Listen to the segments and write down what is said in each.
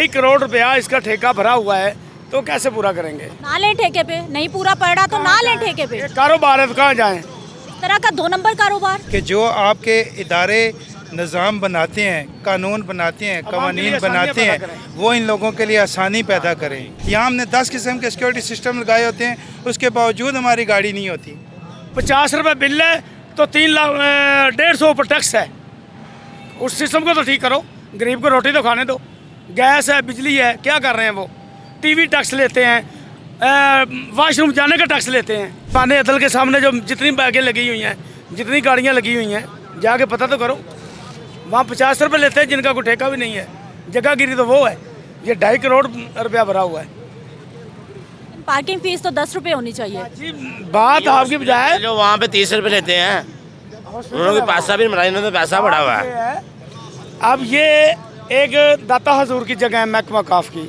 करोड़ रुपया इसका ठेका भरा हुआ है, तो कैसे पूरा करेंगे? ना लें ठेके पे, नहीं पूरा पड़ रहा तो ना लें ठेके पे। कारोबार है तो कहाँ जाएं? इस तरह का 2 नंबर कारोबार। कि जो आपके इदारे निज़ाम बनाते हैं, कानून बनाते हैं, कवानीन बनाते हैं, वो इन लोगों के लिए आसानी पैदा करें। यहाँ हमने 10 किस्म के सिक्योरिटी सिस्टम लगाए होते हैं, उसके बावजूद हमारी गाड़ी नहीं होती। 50 रुपये बिल है तो 3 लाख 150 ऊपर टैक्स है। उस सिस्टम को तो ठीक करो, गरीब को रोटी तो खाने दो। गैस है, बिजली है, क्या कर रहे हैं वो? टीवी टैक्स लेते हैं, वॉशरूम जाने का टैक्स लेते हैं। पानी अदल के सामने जो जितनी बाइकें लगी हुई हैं, जितनी गाड़ियाँ लगी हुई हैं, जाके पता तो करो। वहाँ 50 रुपये लेते हैं जिनका कोई ठेका भी नहीं है। जगह गिरी तो वो है। ये 2.5 करोड़ रुपया भरा हुआ है। पार्किंग फीस तो 10 रुपये होनी चाहिए। जी बात आपकी बजाय जो वहाँ पे 30 रुपये लेते हैं, उन्होंने पैसा भी बनाया, इन्होंने पैसा बढ़ा हुआ है। अब ये एक दाता हजूर की जगह है, महकमा काफ की।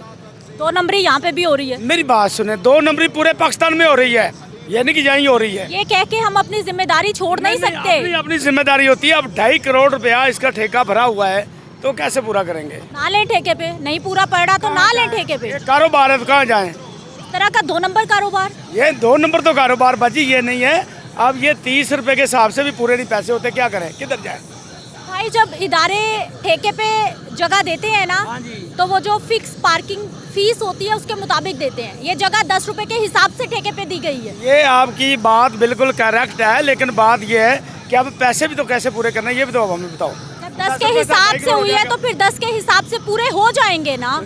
2 नंबरी यहाँ पे भी हो रही है। मेरी बात सुने, 2 नंबरी पूरे पाकिस्तान में हो रही है, ये नहीं कि यहीं हो रही है। ये कह के हम अपनी जिम्मेदारी छोड़ नहीं सकते। अपनी जिम्मेदारी होती है। अब 2.5 करोड़ रुपया इसका ठेका भरा हुआ है, तो कैसे पूरा करेंगे? ना लें ठेके पे, नहीं पूरा पड़ रहा तो ना लें ठेके पे। कारोबार है तो कहाँ जाएं? इस तरह का 2 नंबर कारोबार। ये 2 नंबर तो कारोबार बाजी, ये नहीं है। अब ये 30 रुपए के हिसाब से भी पूरे नहीं पैसे होते, क्या करें, किधर जाए? भाई जब इदारे ठेके पे जगह देते हैं ना, तो वो जो फिक्स पार्किंग फीस होती है उसके मुताबिक देते हैं। ये जगह 10 रुपए के हिसाब से ठेके पे दी गई है। ये आपकी बात बिल्कुल करेक्ट है, लेकिन बात ये है कि अब पैसे भी तो कैसे पूरे करना है, ये भी तो अब हमें बताओ। जब 10 के हिसाब से हुई है तो फिर 10 के हिसाब से पूरे हो जाएंगे ना।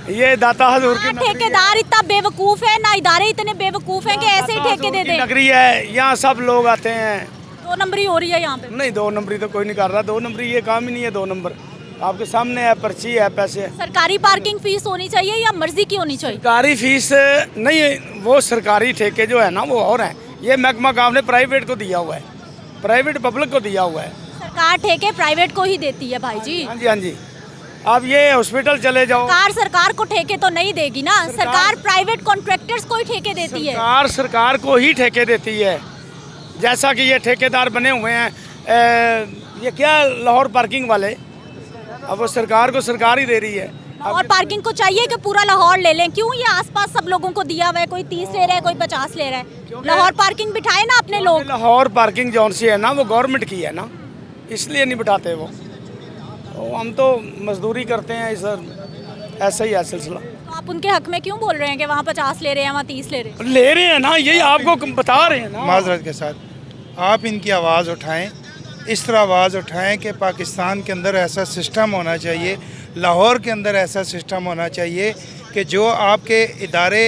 ये दाता हजूर की ठेकेदार इतना बेवकूफ है ना, इदारे इतने बेवकूफ हैं कि ऐसे ही ठेके दे दें। नगरी है, यहाँ सब लोग आते हैं। 2 नंबरी हो रही है यहाँ पे। नहीं, 2 नंबरी तो कोई नहीं कर रहा। 2 नंबरी ये काम ही नहीं है। 2 नंबर आपके सामने है, पर्ची है, पैसे है। सरकारी पार्किंग फीस होनी चाहिए या मर्जी की होनी चाहिए? सरकारी फीस नहीं, वो सरकारी ठेके जो है ना वो और हैं। ये महकमा काम ने प्राइवेट को दिया हुआ है, प्राइवेट पब्लिक को दिया हुआ है। सरकार ठेके प्राइवेट को ही देती है भाई जी। हाँ जी, हाँ जी। अब ये हॉस्पिटल चले जाओ, सरकार को ठेके तो नहीं देगी ना। सरकार प्राइवेट कॉन्ट्रैक्टर्स को ही ठेके देती है। सरकार को ही ठेके देती है। जैसा कि ये ठेकेदार बने हुए हैं, ये क्या लाहौर पार्किंग वाले, अब वो सरकार को सरकार ही दे रही है। और पार्किंग को चाहिए कि पूरा लाहौर ले लें। क्यों? ये आसपास सब लोगों को दिया हुआ है, कोई 30 ले रहा है, कोई 50 ले रहा है। लाहौर पार्किंग बिठाए ना अपने लोग। लाहौर पार्किंग जौन सी है ना, वो गवर्नमेंट की है ना, इसलिए नहीं बिठाते वो। हम तो मजदूरी करते हैं सर, ऐसा ही है सिलसिला। तो आप उनके हक में क्यों बोल रहे हैं कि वहाँ 50 ले रहे हैं, वहाँ 30 ले रहे हैं ना, यही आपको बता रहे हैं ना। माजरत के साथ आप इनकी आवाज़ उठाएं, इस तरह आवाज़ उठाएं कि पाकिस्तान के अंदर ऐसा सिस्टम होना चाहिए, लाहौर के अंदर ऐसा सिस्टम होना चाहिए कि जो आपके इदारे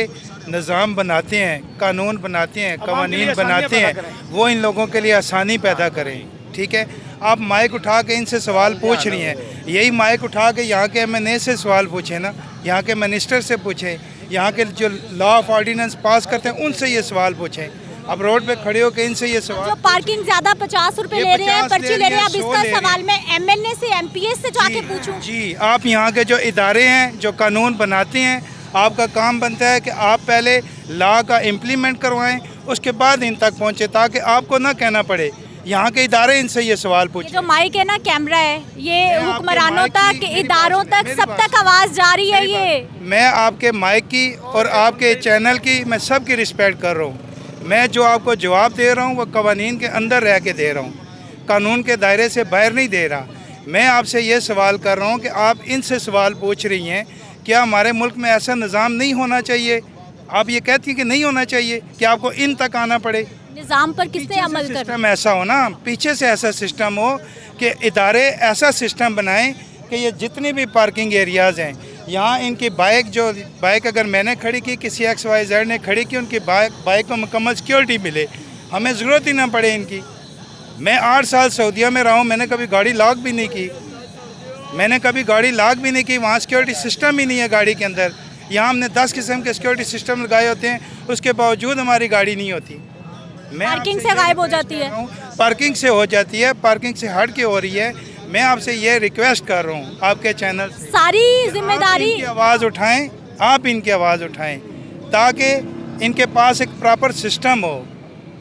निज़ाम बनाते हैं, कानून बनाते हैं, कवानीन बनाते हैं, वो इन लोगों के लिए आसानी पैदा करें। ठीक है, आप माइक उठा के इनसे सवाल पूछ रही हैं, यही माइक उठा के यहाँ के MNA से सवाल पूछें ना, यहाँ के मिनिस्टर से पूछें, यहाँ के जो लॉ ऑफ ऑर्डिनेंस पास करते हैं उनसे ये सवाल पूछें। अब रोड पे खड़े हो के इनसे ये सवाल, जो पार्किंग ज्यादा 50 रुपए ले रहे हैं, पर्ची ले रहे हैं, अब इसका सवाल मैं MNA से MPS से जाके पूछूं? जी, आप यहाँ के जो इदारे हैं, जो कानून बनाते हैं, आपका काम बनता है कि आप पहले लॉ का इम्प्लीमेंट करवाएं, उसके बाद इन तक पहुँचे, ताकि आपको ना कहना पड़े। यहाँ के इदारे इनसे ये सवाल पूछे। जो माइक है ना, कैमरा है, ये हुक्मरानों तक, इदारों तक, सब तक आवाज़ जा रही है। ये मैं आपके माइक की और आपके चैनल की, मैं सब की रिस्पेक्ट कर रहा हूँ। मैं जो आपको जवाब दे रहा हूँ वो कवानीन के अंदर रह के दे रहा हूँ, कानून के दायरे से बाहर नहीं दे रहा। मैं आपसे ये सवाल कर रहा हूँ कि आप इनसे सवाल पूछ रही हैं, क्या हमारे मुल्क में ऐसा निज़ाम नहीं होना चाहिए? आप ये कहती हैं कि नहीं होना चाहिए, कि आपको इन तक आना पड़े। निज़ाम पर किसने अमल कर? सिस्टम ऐसा हो ना, पीछे से ऐसा सिस्टम हो कि इदारे ऐसा सिस्टम बनाएं कि ये जितनी भी पार्किंग एरियाज़ हैं, यहाँ इनकी बाइक अगर मैंने खड़ी की, किसी XYZ ने खड़ी की, उनकी बाइक को मुकम्मल सिक्योरिटी मिले, हमें ज़रूरत ही ना पड़े इनकी। मैं 8 साल सऊदीया में रहा हूँ, मैंने कभी गाड़ी लॉक भी नहीं की, वहाँ सिक्योरिटी सिस्टम ही नहीं है गाड़ी के अंदर। यहाँ हमने 10 किस्म के सिक्योरिटी सिस्टम लगाए होते हैं, उसके बावजूद हमारी गाड़ी नहीं होती। पार्किंग से गायब हो जाती है, पार्किंग से हो जाती है, पार्किंग से हट के हो रही है। मैं आपसे ये रिक्वेस्ट कर रहा हूँ, आपके चैनल सारी जिम्मेदारी, इनकी आवाज़ उठाएं, आप इनकी आवाज़ उठाएं, ताकि इनके पास एक प्रॉपर सिस्टम हो,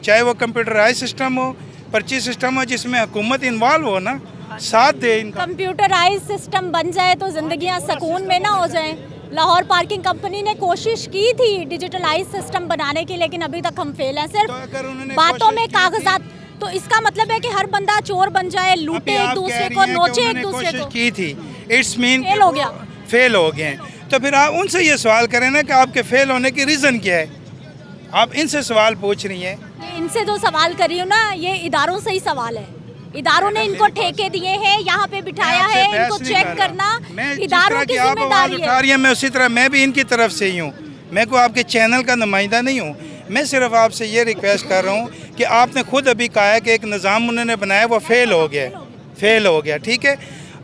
चाहे वो कंप्यूटराइज सिस्टम हो, पर्ची सिस्टम हो, जिसमें हुकूमत इन्वॉल्व हो ना, साथ दे इनका। कंप्यूटराइज सिस्टम बन जाए तो जिंदगियां सुकून में ना हो जाएं। लाहौर पार्किंग कंपनी ने कोशिश की थी डिजिटलाइज सिस्टम बनाने की, लेकिन अभी तक हम फेल हैं। तो अगर सिर्फ उन्होंने बातों में कोशिश की थी- कागजात, तो इसका मतलब है कि हर बंदा चोर बन जाए, अभी लूटे आप एक कह दूसरे रही को, हैं कि नोचे एक उन्होंने दूसरे कोशिश को। की थी, इट्स मीन फेल हो गया। फेल हो गए हैं। तो फिर आप उनसे ये सवाल करें ना कि आपके फेल होने की रीज़न क्या है। आप इनसे सवाल पूछ रही हैं। ये इनसे जो सवाल कर रही हूँ ना, ये इदारों से ही सवाल है। इदारों ने इनको ठेके दिए हैं, यहाँ पे बिठाया मैं है, आपसे इनको बहस नहीं चेक कर रहा। करना मैं जिस इदारों तरह की आप आवाज़ जिम्मेदारी उठा है। रही हैं, मैं उसी तरह मैं भी इनकी तरफ से ही हूँ। मैं कोई आपके चैनल का नुमाइंदा नहीं हूँ। मैं सिर्फ आपसे ये रिक्वेस्ट कर रहा हूँ कि आपने खुद अभी कहा है कि एक निज़ाम उन्होंने बनाया वो फेल हो गया, ठीक है।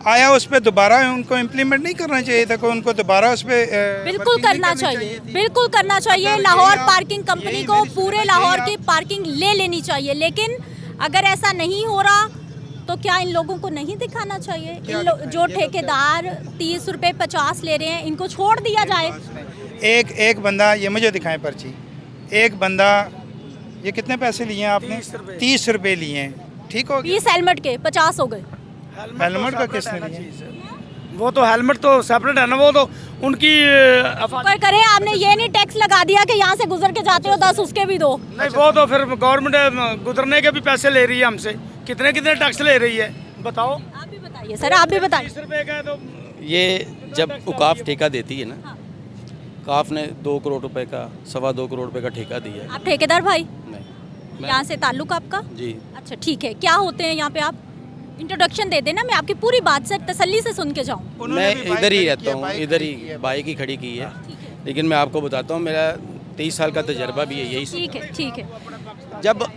आया उस पर दोबारा उनको इम्प्लीमेंट नहीं करना चाहिए था, कोई उनको दोबारा उस पर बिल्कुल करना चाहिए, बिल्कुल करना चाहिए। अगर लाहौर यही पार्किंग कंपनी यही को मेरी पूरे समझ लाहौर यही की पार्किंग ले लेनी चाहिए, लेकिन अगर ऐसा नहीं हो रहा तो क्या इन लोगों को नहीं दिखाना चाहिए? जो ठेकेदार 30 रुपए 50 ले रहे हैं, इनको छोड़ दिया जाए। एक बंदा, ये मुझे दिखाएं पर्ची। एक बंदा, ये कितने पैसे लिए हैं आपने? 30 रुपये लिए हैं, ठीक हो गया। 20 हेलमेट के 50 हो गए। हेलमेट का किसने लिया? वो तो हेलमेट तो सेपरेट है ना, वो तो उनकी कोई करे, आपने ये नहीं टैक्स लगा दिया कि यहाँ से गुजर के जाते हो 10 उसके भी दो। नहीं, वो तो फिर गवर्नमेंट गुजरने के भी पैसे ले रही है हमसे। कितने कितने टैक्स ले रही है बताओ। आप भी बताइए सर, आप भी बताइए। 30 रुपए का है तो ये जब उकाफ ठेका देती है ना, काफ ने 2 करोड़ रुपए का 2.25 करोड़ रुपए का ठेका दिया है। आप ठेकेदार भाई, नहीं यहाँ से ताल्लुक आपका? जी, अच्छा ठीक है, क्या होते हैं यहाँ पे? आप इंट्रोडक्शन दे देना, मैं आपकी पूरी बात से तसल्ली से सुन के जाऊँ। मैं इधर ही रहता हूँ, इधर ही बाइक ही खड़ी की है। लेकिन मैं आपको बताता हूँ, मेरा 30 साल का तजर्बा भी है यही। ठीक है, ठीक है। जब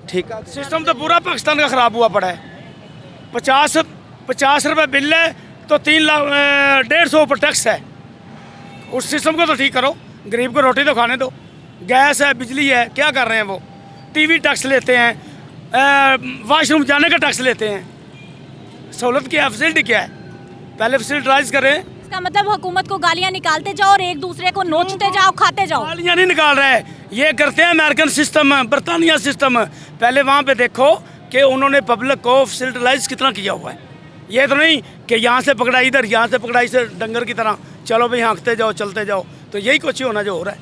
ठेका सिस्टम तो पूरा पाकिस्तान का ख़राब हुआ पड़ा है। 50 रुपये बिल है तो 3 लाख 150 ऊपर टैक्स है। उस सिस्टम को तो ठीक करो, गरीब को रोटी तो खाने दो। गैस है, बिजली है, क्या कर रहे हैं वो? टीवी टैक्स लेते हैं, वॉशरूम जाने का टैक्स लेते हैं। सहूलत क्या है, फैसिलिटी क्या है? पहले फैसिलिटाइज करें। इसका मतलब हुकूमत को गालियाँ निकालते जाओ और एक दूसरे को नोचते जाओ, खाते जाओ। गालियाँ नहीं निकाल रहे, ये करते हैं अमेरिकन सिस्टम, बरतानिया सिस्टम। पहले वहाँ पे देखो कि उन्होंने पब्लिक को फैसिलिटाइज कितना किया हुआ है। ये तो नहीं कि यहाँ से पकड़ा इधर, यहाँ से पकड़ा इसे, डंगर की तरह चलो भाई हाँकते जाओ, चलते जाओ। तो यही कुछ ही होना जो हो रहा है।